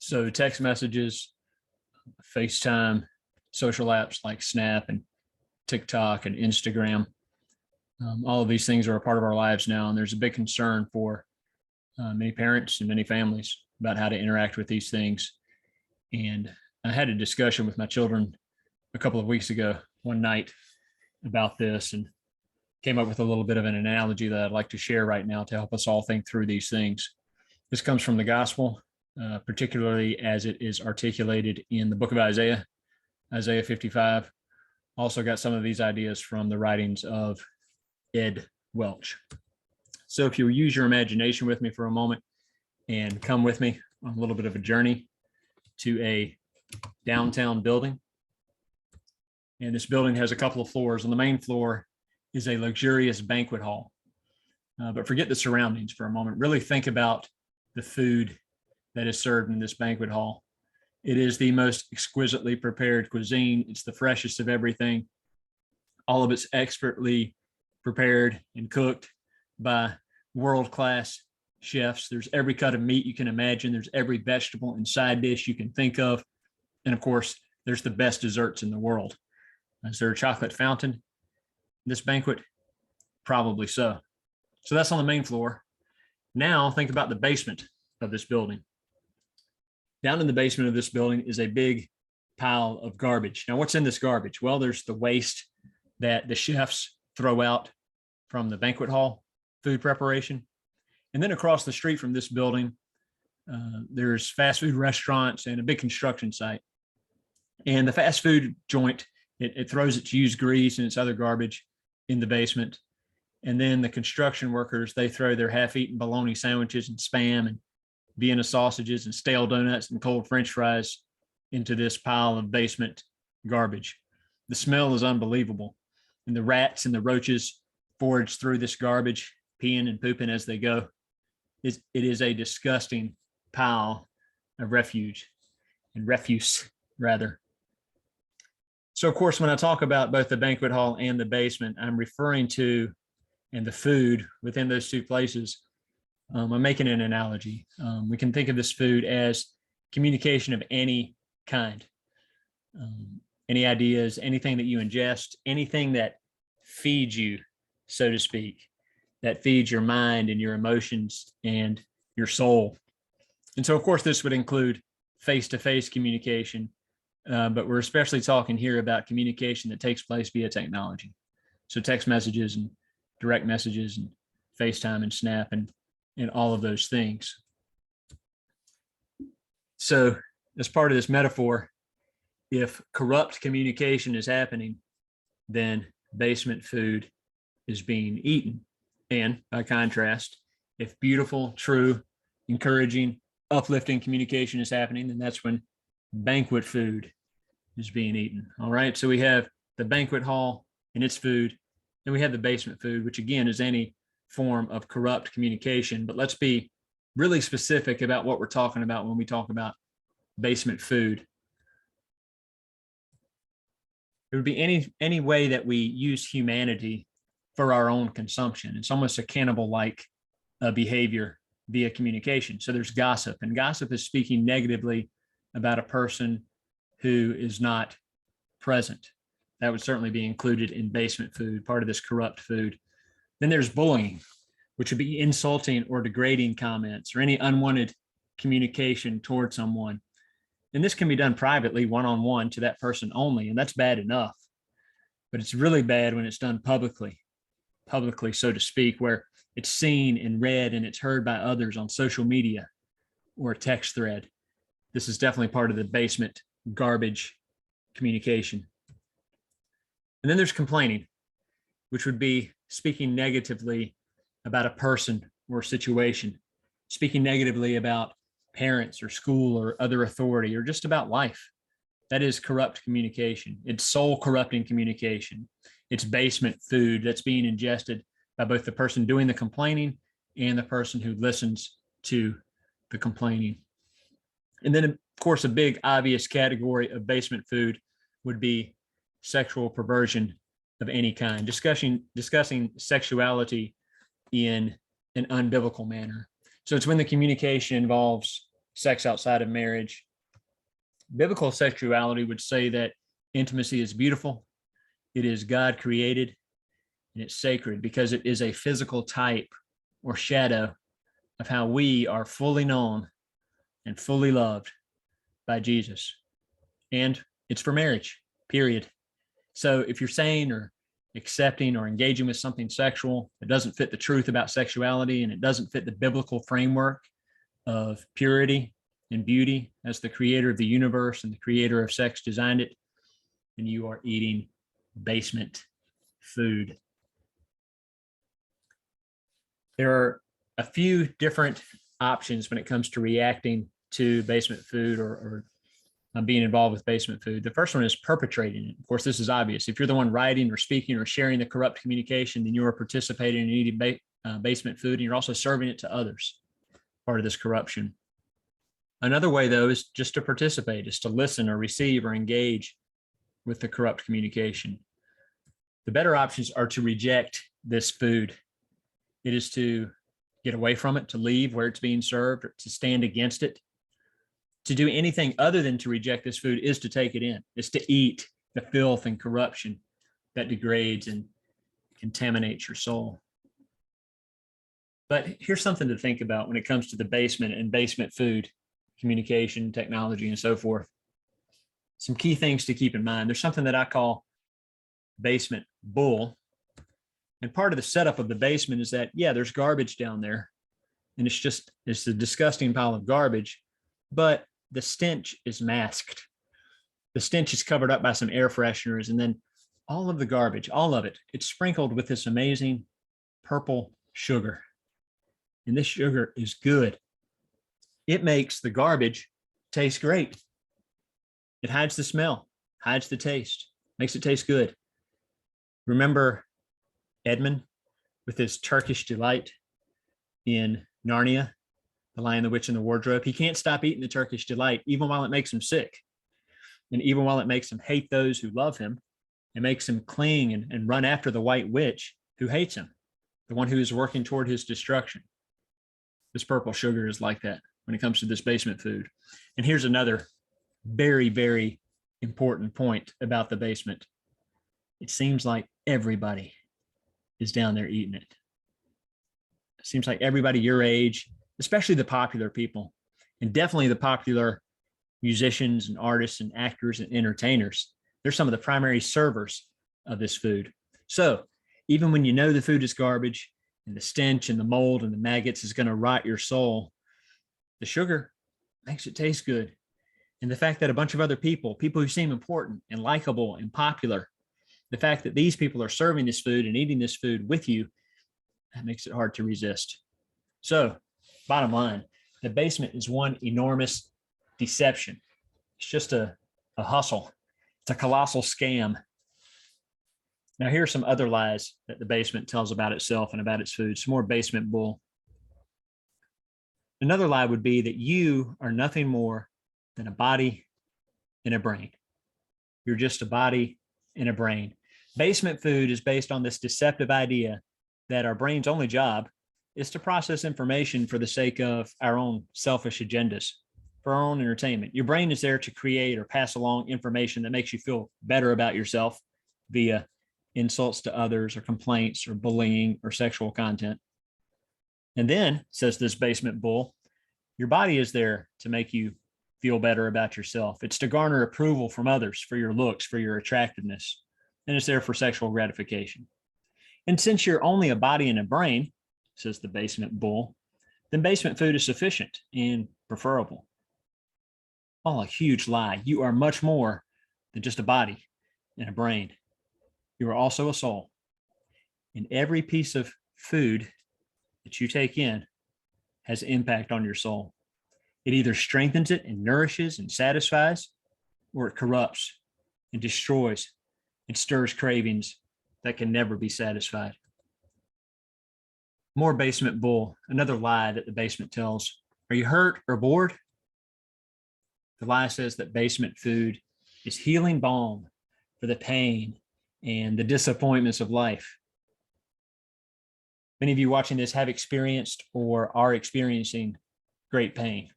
So text messages, FaceTime, social apps like Snap and TikTok and Instagram, all of these things are a part of our lives now. And there's a big concern for many parents and many families about how to interact with these things. And I had a discussion with my children a couple of weeks ago, one night, about this, and came up with a little bit of an analogy that I'd like to share right now to help us all think through these things. This comes from the gospel, particularly as it is articulated in the book of Isaiah, Isaiah 55. Also got some of these ideas from the writings of Ed Welch. So if you use your imagination with me for a moment and come with me on a little bit of a journey to a downtown building. And this building has a couple of floors. On the main floor is a luxurious banquet hall. But forget the surroundings for a moment. Really think about the food that is served in this banquet hall. It is the most exquisitely prepared cuisine. It's the freshest of everything. All of it's expertly prepared and cooked by world-class chefs. There's every cut of meat you can imagine. There's every vegetable and side dish you can think of. And of course, there's the best desserts in the world. Is there a chocolate fountain in this banquet? Probably so. So that's on the main floor. Now think about the basement of this building. Down in the basement of this building is a big pile of garbage. Now, what's in this garbage? Well, there's the waste that the chefs throw out from the banquet hall food preparation. And then across the street from this building, there's fast food restaurants and a big construction site. And the fast food joint, it throws its used grease and its other garbage in the basement. And then the construction workers, they throw their half-eaten bologna sandwiches and Spam and Vienna sausages and stale donuts and cold French fries into this pile of basement garbage. The smell is unbelievable. And the rats and the roaches forage through this garbage, peeing and pooping as they go. It is a disgusting pile of refuse, rather. So, of course, when I talk about both the banquet hall and the basement, I'm referring to, and the food within those two places, I'm making an analogy. We can think of this food as communication of any kind, any ideas, anything that you ingest, anything that feeds you, so to speak, that feeds your mind and your emotions and your soul. And so, of course, this would include face-to-face communication, but we're especially talking here about communication that takes place via technology. So text messages and direct messages and FaceTime and Snap and all of those things. So as part of this metaphor, if corrupt communication is happening, then basement food is being eaten. And by contrast, if beautiful, true, encouraging, uplifting communication is happening, then that's when banquet food is being eaten. All right. So we have the banquet hall and its food. Then we have the basement food, which again is any form of corrupt communication. But let's be really specific about what we're talking about when we talk about basement food. It would be any way that we use humanity for our own consumption. It's almost a cannibal-like behavior via communication. So there's gossip, and gossip is speaking negatively about a person who is not present. That would certainly be included in basement food, part of this corrupt food. Then there's bullying, which would be insulting or degrading comments or any unwanted communication towards someone. And this can be done privately, one-on-one to that person only, and that's bad enough. But it's really bad when it's done publicly, so to speak, where it's seen and read and it's heard by others on social media or a text thread. This is definitely part of the basement garbage communication. And then there's complaining, which would be speaking negatively about a person or situation, speaking negatively about parents or school or other authority or just about life. That is corrupt communication. It's soul corrupting communication. It's basement food that's being ingested by both the person doing the complaining and the person who listens to the complaining. And then, of course, a big obvious category of basement food would be sexual perversion of any kind, discussing sexuality in an unbiblical manner. So it's when the communication involves sex outside of marriage. Biblical sexuality would say that intimacy is beautiful, it is God created, and it's sacred because it is a physical type or shadow of how we are fully known and fully loved by Jesus. And it's for marriage, period. So if you're saying or accepting or engaging with something sexual that doesn't fit the truth about sexuality and it doesn't fit the biblical framework of purity and beauty as the creator of the universe and the creator of sex designed it, then you are eating basement food. There are a few different options when it comes to reacting to basement food or being involved with basement food. The first one is perpetrating it. Of course, this is obvious. If you're the one writing or speaking or sharing the corrupt communication, then you are participating in eating basement food, and you're also serving it to others, part of this corruption. Another way, though, is just to participate, is to listen or receive or engage with the corrupt communication. The better options are to reject this food. It is to get away from it, to leave where it's being served, or to stand against it. To do anything other than to reject this food is to take it in. It's to eat the filth and corruption that degrades and contaminates your soul. But here's something to think about when it comes to the basement and basement food, communication, technology, and so forth. Some key things to keep in mind. There's something that I call basement bull. And part of the setup of the basement is that, yeah, there's garbage down there. And it's a disgusting pile of garbage, but the stench is masked. The stench is covered up by some air fresheners, and then all of the garbage, all of it, it's sprinkled with this amazing purple sugar. And this sugar is good. It makes the garbage taste great. It hides the smell, hides the taste, makes it taste good. Remember Edmund with his Turkish delight in Narnia, The Lion, the Witch, and the Wardrobe? He can't stop eating the Turkish delight, even while it makes him sick. And even while it makes him hate those who love him, it makes him cling and run after the white witch who hates him, the one who is working toward his destruction. This purple sugar is like that when it comes to this basement food. And here's another very, very important point about the basement. It seems like everybody is down there eating it. It seems like everybody your age, especially the popular people, and definitely the popular musicians and artists and actors and entertainers, they're some of the primary servers of this food. So even when you know the food is garbage and the stench and the mold and the maggots is going to rot your soul, the sugar makes it taste good. And the fact that a bunch of other people who seem important and likable and popular, the fact that these people are serving this food and eating this food with you, that makes it hard to resist. So bottom line, the basement is one enormous deception. It's just a hustle. It's a colossal scam. Now, here are some other lies that the basement tells about itself and about its food. Some more basement bull. Another lie would be that you are nothing more than a body and a brain. You're just a body and a brain. Basement food is based on this deceptive idea that our brain's only job is to process information for the sake of our own selfish agendas, for our own entertainment. Your brain is there to create or pass along information that makes you feel better about yourself via insults to others or complaints or bullying or sexual content. And then, says this basement bull, your body is there to make you feel better about yourself. It's to garner approval from others for your looks, for your attractiveness, and it's there for sexual gratification. And since you're only a body and a brain, says the basement bull, then basement food is sufficient and preferable. Oh, a huge lie. You are much more than just a body and a brain. You are also a soul. And every piece of food that you take in has impact on your soul. It either strengthens it and nourishes and satisfies, or it corrupts and destroys and stirs cravings that can never be satisfied. More basement bull, another lie that the basement tells. Are you hurt or bored? The lie says that basement food is healing balm for the pain and the disappointments of life. Many of you watching this have experienced or are experiencing great pain.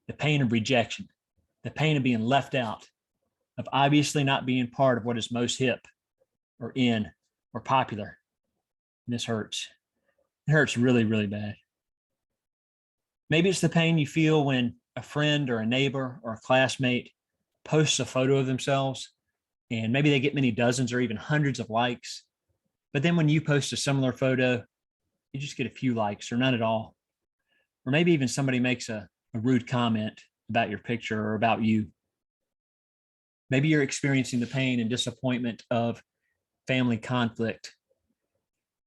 the pain of rejection, the pain of being left out, of obviously not being part of what is most hip or in or popular. And this hurts. It hurts really, really bad. Maybe it's the pain you feel when a friend or a neighbor or a classmate posts a photo of themselves, and maybe they get many dozens or even hundreds of likes. But then when you post a similar photo, you just get a few likes or none at all. Or maybe even somebody makes a rude comment about your picture or about you. Maybe you're experiencing the pain and disappointment of family conflict.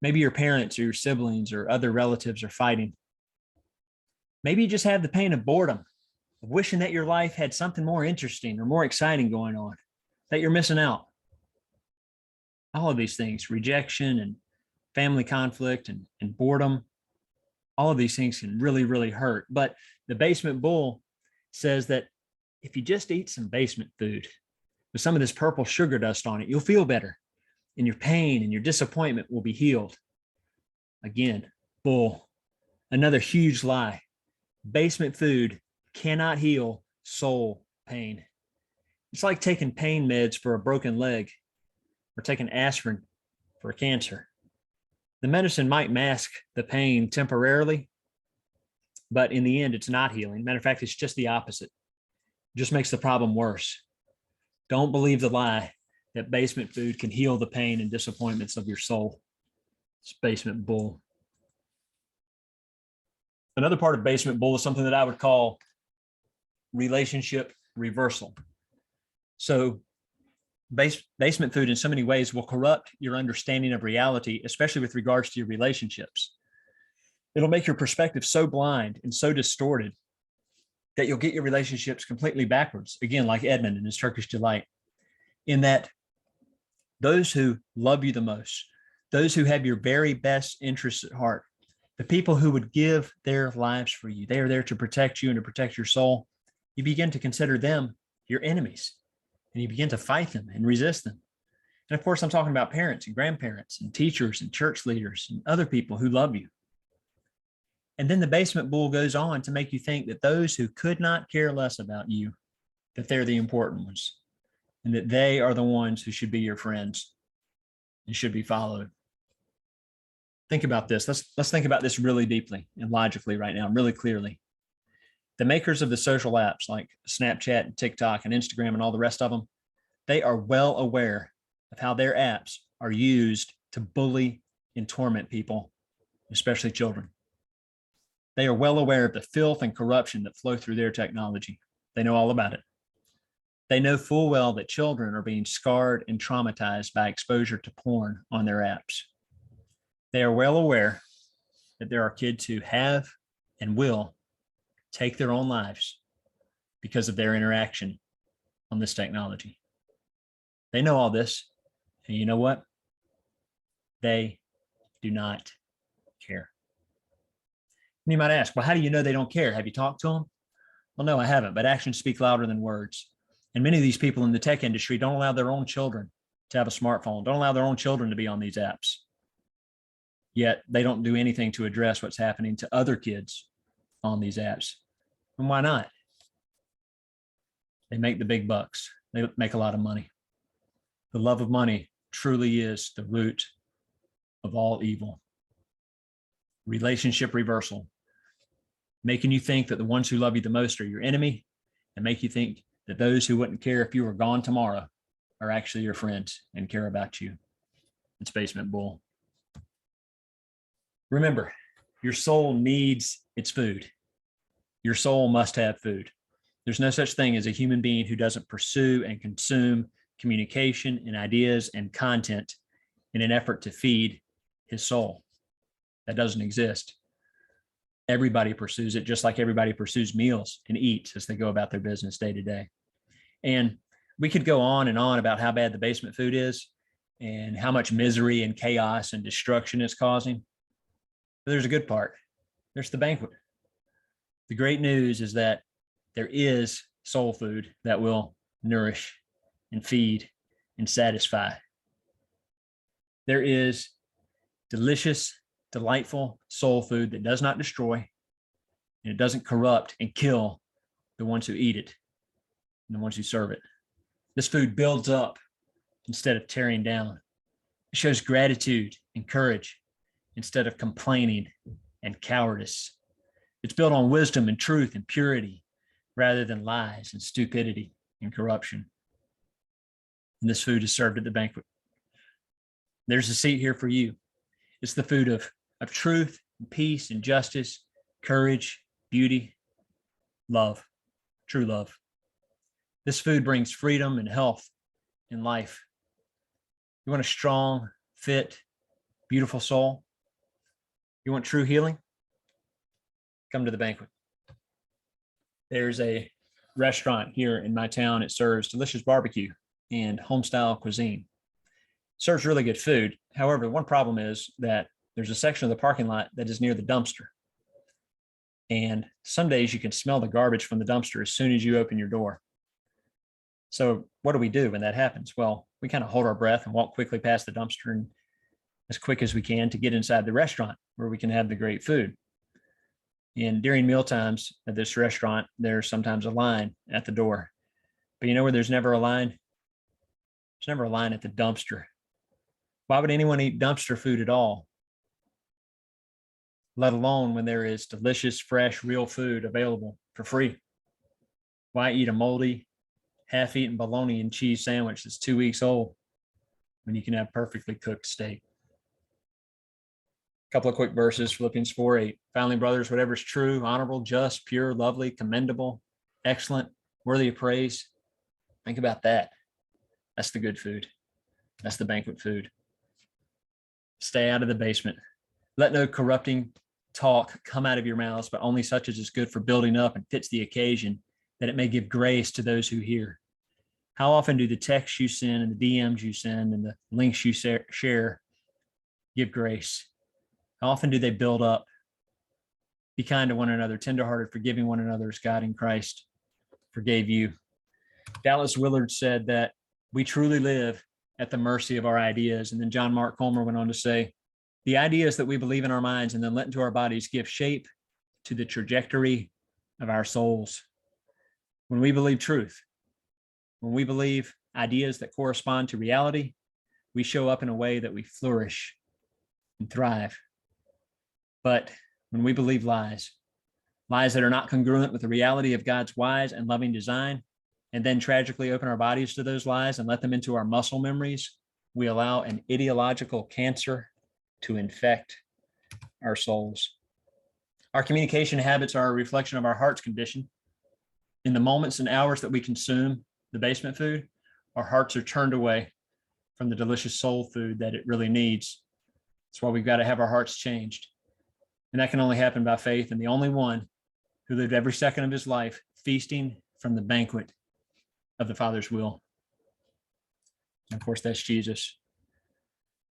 Maybe your parents or your siblings or other relatives are fighting. Maybe you just have the pain of boredom, of wishing that your life had something more interesting or more exciting going on, that you're missing out. All of these things, rejection and family conflict and boredom, all of these things can really, really hurt. But the basement bull says that if you just eat some basement food with some of this purple sugar dust on it, you'll feel better, and your pain and your disappointment will be healed. Again, bull, another huge lie. Basement food cannot heal soul pain. It's like taking pain meds for a broken leg or taking aspirin for cancer. The medicine might mask the pain temporarily, but in the end, it's not healing. Matter of fact, it's just the opposite. It just makes the problem worse. Don't believe the lie that basement food can heal the pain and disappointments of your soul. It's basement bull. Another part of basement bull is something that I would call relationship reversal. So basement food in so many ways will corrupt your understanding of reality, especially with regards to your relationships. It'll make your perspective so blind and so distorted that you'll get your relationships completely backwards. Again, like Edmund and his Turkish delight, in that those who love you the most, those who have your very best interests at heart, the people who would give their lives for you, they are there to protect you and to protect your soul. You begin to consider them your enemies, and you begin to fight them and resist them. And of course, I'm talking about parents and grandparents and teachers and church leaders and other people who love you. And then the basement bull goes on to make you think that those who could not care less about you, that they're the important ones, and that they are the ones who should be your friends and should be followed. Think about this. Let's think about this really deeply and logically right now, really clearly. The makers of the social apps like Snapchat and TikTok and Instagram and all the rest of them, they are well aware of how their apps are used to bully and torment people, especially children. They are well aware of the filth and corruption that flow through their technology. They know all about it. They know full well that children are being scarred and traumatized by exposure to porn on their apps. They are well aware that there are kids who have and will take their own lives because of their interaction on this technology. They know all this, and you know what? They do not care. And you might ask, well, how do you know they don't care? Have you talked to them? Well, no, I haven't, but actions speak louder than words. And many of these people in the tech industry don't allow their own children to have a smartphone, don't allow their own children to be on these apps. Yet they don't do anything to address what's happening to other kids on these apps. And why not? They make the big bucks. They make a lot of money. The love of money truly is the root of all evil. Relationship reversal, making you think that the ones who love you the most are your enemy, and make you think that those who wouldn't care if you were gone tomorrow are actually your friends and care about you. It's basement bull. Remember, your soul needs its food. Your soul must have food. There's no such thing as a human being who doesn't pursue and consume communication and ideas and content in an effort to feed his soul. That doesn't exist. Everybody pursues it, just like everybody pursues meals and eats as they go about their business day to day. And we could go on and on about how bad the basement food is and how much misery and chaos and destruction it's causing. But there's a good part. There's the banquet. The great news is that there is soul food that will nourish and feed and satisfy. There is delicious, delightful soul food that does not destroy, and it doesn't corrupt and kill, the ones who eat it, and the ones who serve it. This food builds up instead of tearing down. It shows gratitude and courage instead of complaining and cowardice. It's built on wisdom and truth and purity rather than lies and stupidity and corruption. And this food is served at the banquet. There's a seat here for you. It's the food of truth, and peace, and justice, courage, beauty, love, true love. This food brings freedom and health in life. You want a strong, fit, beautiful soul? You want true healing? Come to the banquet. There's a restaurant here in my town. It serves delicious barbecue and homestyle cuisine. It serves really good food. However, one problem is that there's a section of the parking lot that is near the dumpster. And some days you can smell the garbage from the dumpster as soon as you open your door. So what do we do when that happens? Well, we kind of hold our breath and walk quickly past the dumpster and as quick as we can to get inside the restaurant where we can have the great food. And during meal times at this restaurant, there's sometimes a line at the door. But you know where there's never a line? There's never a line at the dumpster. Why would anyone eat dumpster food at all? Let alone when there is delicious, fresh, real food available for free. Why eat a moldy, half-eaten bologna and cheese sandwich that's 2 weeks old when you can have perfectly cooked steak? A couple of quick verses, Philippians 4:8. Finally, brothers, whatever is true, honorable, just, pure, lovely, commendable, excellent, worthy of praise. Think about that. That's the good food. That's the banquet food. Stay out of the basement. Let no corrupting talk come out of your mouths, but only such as is good for building up and fits the occasion, that it may give grace to those who hear. How often do the texts you send and the DMs you send and the links you share give grace? How often do they build up? Be kind to one another, tenderhearted, forgiving one another as God in Christ forgave you. Dallas Willard said that we truly live at the mercy of our ideas. And then John Mark Comer went on to say, the ideas that we believe in our minds and then let into our bodies give shape to the trajectory of our souls. When we believe truth, when we believe ideas that correspond to reality, we show up in a way that we flourish and thrive. But when we believe lies, lies that are not congruent with the reality of God's wise and loving design, and then tragically open our bodies to those lies and let them into our muscle memories, we allow an ideological cancer to infect our souls. Our communication habits are a reflection of our heart's condition. In the moments and hours that we consume the basement food, our hearts are turned away from the delicious soul food that it really needs. That's why we've got to have our hearts changed. And that can only happen by faith in the only one who lived every second of his life feasting from the banquet of the Father's will. And of course, that's Jesus.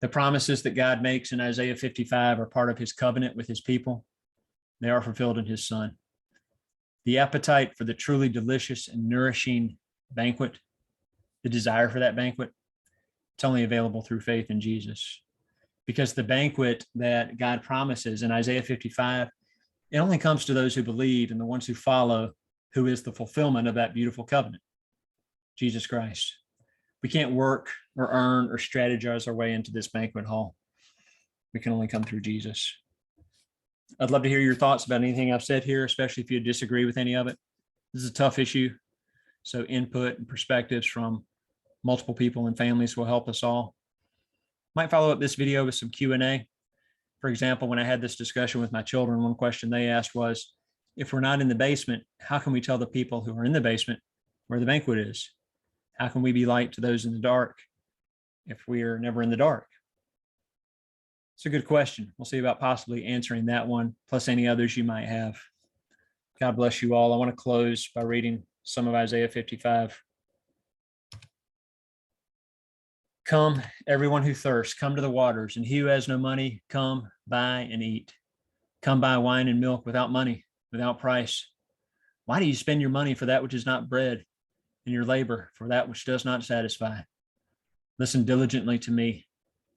The promises that God makes in Isaiah 55 are part of his covenant with his people. They are fulfilled in his Son. The appetite for the truly delicious and nourishing banquet, the desire for that banquet, it's only available through faith in Jesus. Because the banquet that God promises in Isaiah 55, it only comes to those who believe and the ones who follow, who is the fulfillment of that beautiful covenant, Jesus Christ. We can't work or earn or strategize our way into this banquet hall. We can only come through Jesus. I'd love to hear your thoughts about anything I've said here, especially if you disagree with any of it. This is a tough issue, so input and perspectives from multiple people and families will help us all. Might follow up this video with some Q&A. For example, when I had this discussion with my children, one question they asked was, if we're not in the basement, how can we tell the people who are in the basement where the banquet is? How can we be light to those in the dark if we are never in the dark? It's a good question. We'll see about possibly answering that one, plus any others you might have. God bless you all. I want to close by reading some of Isaiah 55. Come, everyone who thirsts, come to the waters, and he who has no money, come, buy and eat. Come buy wine and milk without money, without price. Why do you spend your money for that which is not bread, and your labor for that which does not satisfy? Listen diligently to me,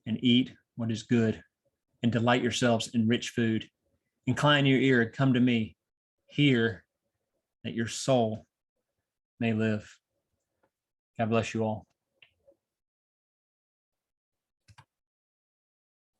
and eat what is good, and delight yourselves in rich food. Incline your ear and come to me. Hear, that your soul may live. God bless you all.